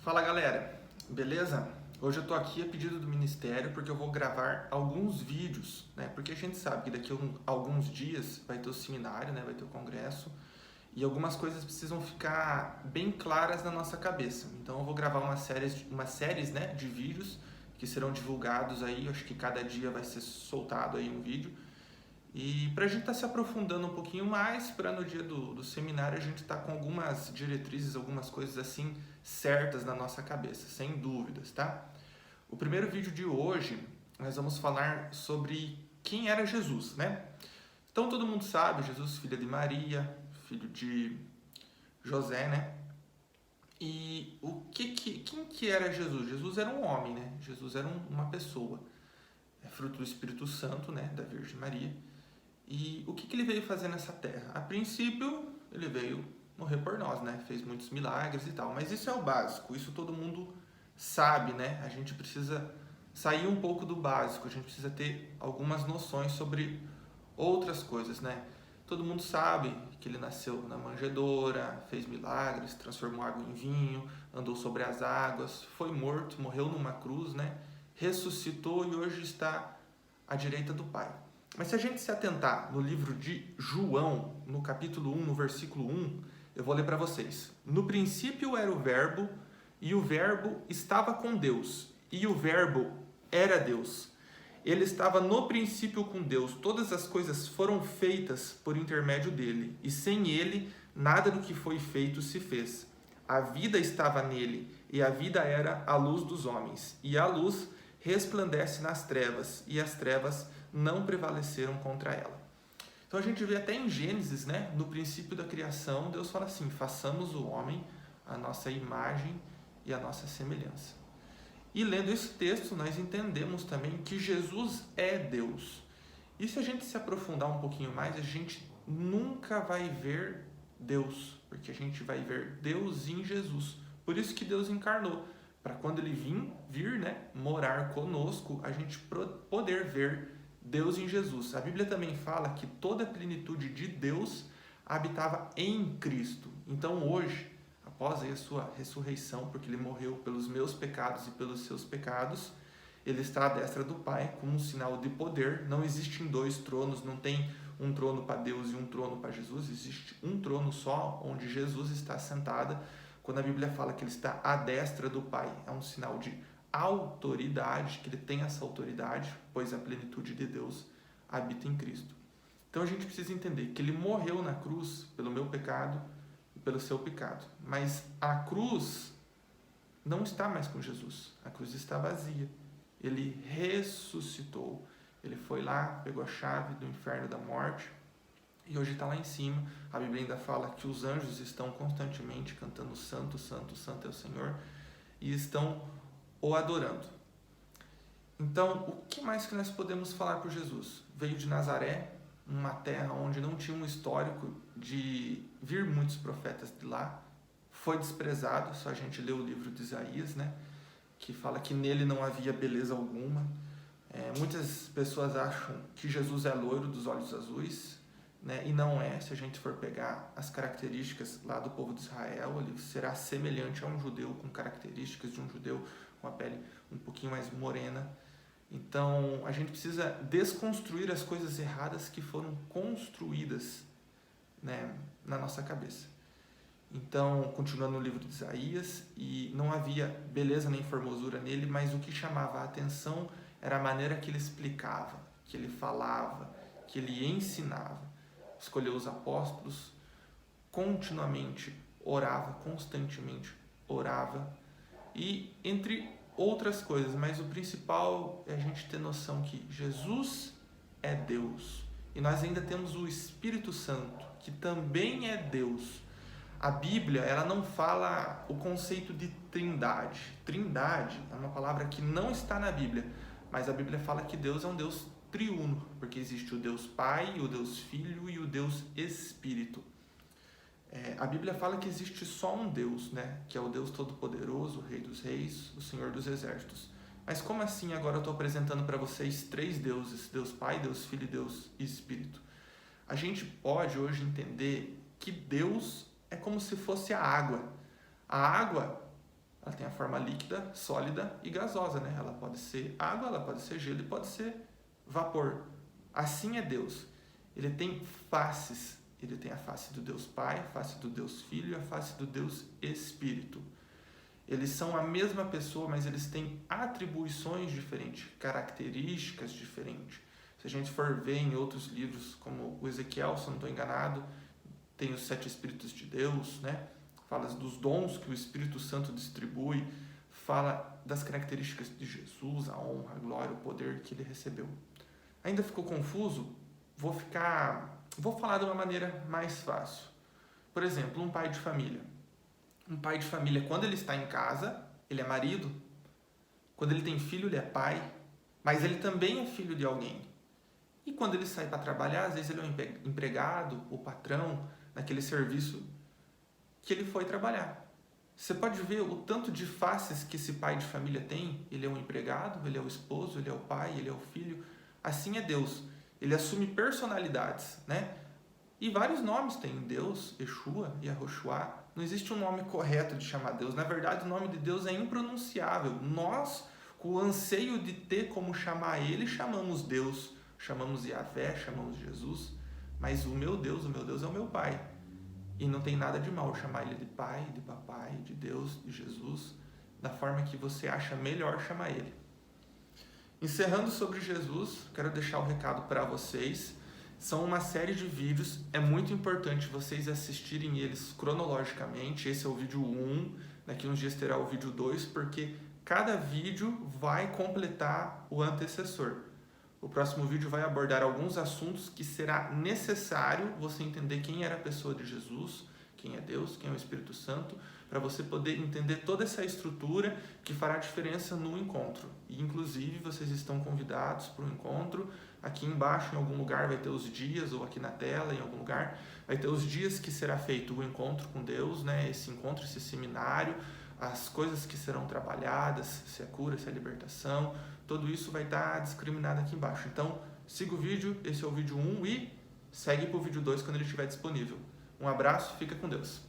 Fala galera, beleza? Hoje eu tô aqui a pedido do Ministério porque eu vou gravar alguns vídeos, né? Porque a gente sabe que daqui a alguns dias vai ter o seminário, né? Vai ter o congresso e algumas coisas precisam ficar bem claras na nossa cabeça. Então eu vou gravar uma séries, né, de vídeos que serão divulgados aí, eu acho que cada dia vai ser soltado aí um vídeo. E para a gente estar se aprofundando um pouquinho mais, para no dia do seminário a gente estar com algumas diretrizes, algumas coisas assim certas na nossa cabeça, sem dúvidas, tá? O primeiro vídeo de hoje nós vamos falar sobre quem era Jesus, né? Então todo mundo sabe, Jesus, filho de Maria, filho de José, né? E quem que era Jesus? Jesus era um homem, né? Jesus era uma pessoa, é fruto do Espírito Santo, né? Da Virgem Maria. E o que ele veio fazer nessa terra? A princípio, ele veio morrer por nós, né? Fez muitos milagres e tal. Mas isso é o básico, isso todo mundo sabe, né? A gente precisa sair um pouco do básico, a gente precisa ter algumas noções sobre outras coisas, né? Todo mundo sabe que ele nasceu na manjedoura, fez milagres, transformou água em vinho, andou sobre as águas, foi morto, morreu numa cruz, né? Ressuscitou e hoje está à direita do Pai. Mas se a gente se atentar no livro de João, no capítulo 1, no versículo 1, eu vou ler para vocês. No princípio era o Verbo, e o Verbo estava com Deus, e o Verbo era Deus. Ele estava no princípio com Deus. Todas as coisas foram feitas por intermédio dele, e sem ele, nada do que foi feito se fez. A vida estava nele, e a vida era a luz dos homens, e a luz resplandece nas trevas, e as trevas não prevaleceram contra ela. Então a gente vê até em Gênesis, né, no princípio da criação, Deus fala assim: façamos o homem a nossa imagem e a nossa semelhança. E lendo esse texto, nós entendemos também que Jesus é Deus. E se a gente se aprofundar um pouquinho mais, a gente nunca vai ver Deus, porque a gente vai ver Deus em Jesus. Por isso que Deus encarnou, para quando ele vir, né, morar conosco, a gente poder ver Deus em Jesus. A Bíblia também fala que toda a plenitude de Deus habitava em Cristo. Então hoje, após a sua ressurreição, porque ele morreu pelos meus pecados e pelos seus pecados, ele está à destra do Pai como um sinal de poder. Não existem dois tronos, não tem um trono para Deus e um trono para Jesus, existe um trono só, onde Jesus está sentado. Quando a Bíblia fala que ele está à destra do Pai, é um sinal de autoridade, que ele tem essa autoridade, pois a plenitude de Deus habita em Cristo. Então a gente precisa entender que ele morreu na cruz pelo meu pecado e pelo seu pecado. Mas a cruz não está mais com Jesus. A cruz está vazia. Ele ressuscitou. Ele foi lá, pegou a chave do inferno e da morte e hoje está lá em cima. A Bíblia ainda fala que os anjos estão constantemente cantando Santo, Santo, Santo é o Senhor e estão o adorando. Então, o que mais que nós podemos falar por Jesus? Veio de Nazaré, uma terra onde não tinha um histórico de vir muitos profetas de lá. Foi desprezado, só a gente lê o livro de Isaías, né? Que fala que nele não havia beleza alguma. Muitas pessoas acham que Jesus é loiro dos olhos azuis, né? E não é. Se a gente for pegar as características lá do povo de Israel, ele será semelhante a um judeu, com características de um judeu, com a pele um pouquinho mais morena. Então a gente precisa desconstruir as coisas erradas que foram construídas, né, na nossa cabeça. Então, continuando no livro de Isaías, e não havia beleza nem formosura nele, mas o que chamava a atenção era a maneira que ele explicava, que ele falava, que ele ensinava. Escolheu os apóstolos, continuamente orava, constantemente orava, e entre outras coisas, mas o principal é a gente ter noção que Jesus é Deus, e nós ainda temos o Espírito Santo, que também é Deus. A Bíblia, ela não fala o conceito de trindade. Trindade é uma palavra que não está na Bíblia, mas a Bíblia fala que Deus é um Deus triuno, porque existe o Deus Pai, o Deus Filho e o Deus Espírito. A Bíblia fala que existe só um Deus, né? Que é o Deus Todo-Poderoso, o Rei dos Reis, o Senhor dos Exércitos. Mas como assim agora eu estou apresentando para vocês três deuses, Deus Pai, Deus Filho e Deus Espírito? A gente pode hoje entender que Deus é como se fosse a água. A água, Ela tem a forma líquida, sólida e gasosa, né? Ela pode ser água, ela pode ser gelo e pode ser vapor. Assim é Deus. Ele tem faces. Ele tem a face do Deus Pai, a face do Deus Filho e a face do Deus Espírito. Eles são a mesma pessoa, mas eles têm atribuições diferentes, características diferentes. Se a gente for ver em outros livros, como o Ezequiel, se eu não estou enganado, tem os 7 Espíritos de Deus, né? Fala dos dons que o Espírito Santo distribui, fala das características de Jesus, a honra, a glória, o poder que ele recebeu. Ainda ficou confuso? Vou falar de uma maneira mais fácil. Por exemplo, um pai de família. Um pai de família, quando ele está em casa, ele é marido. Quando ele tem filho, ele é pai. Mas ele também é filho de alguém. E quando ele sai para trabalhar, às vezes ele é um empregado, o patrão, naquele serviço que ele foi trabalhar. Você pode ver o tanto de faces que esse pai de família tem. Ele é um empregado, ele é o esposo, ele é o pai, ele é o filho. Assim é Deus. Ele assume personalidades, né? E vários nomes tem Deus, Yeshua, Yahushua. Não existe um nome correto de chamar Deus. Na verdade, o nome de Deus é impronunciável. Nós, com o anseio de ter como chamar Ele, chamamos Deus. Chamamos Yahvé, chamamos Jesus. Mas o meu Deus é o meu Pai. E não tem nada de mal chamar Ele de Pai, de Papai, de Deus, de Jesus, da forma que você acha melhor chamar Ele. Encerrando sobre Jesus, quero deixar o recado para vocês. São uma série de vídeos, é muito importante vocês assistirem eles cronologicamente. Esse é o vídeo 1, daqui uns dias terá o vídeo 2, porque cada vídeo vai completar o antecessor. O próximo vídeo vai abordar alguns assuntos que será necessário você entender quem era a pessoa de Jesus, quem é Deus, quem é o Espírito Santo, para você poder entender toda essa estrutura que fará diferença no encontro. E, inclusive, vocês estão convidados para o encontro. Aqui embaixo, em algum lugar, vai ter os dias, ou aqui na tela, em algum lugar, vai ter os dias que será feito o encontro com Deus, né? Esse encontro, esse seminário, as coisas que serão trabalhadas, se é cura, se é libertação, tudo isso vai estar discriminado aqui embaixo. Então, siga o vídeo, esse é o vídeo 1 e segue para o vídeo 2 quando ele estiver disponível. Um abraço, fica com Deus.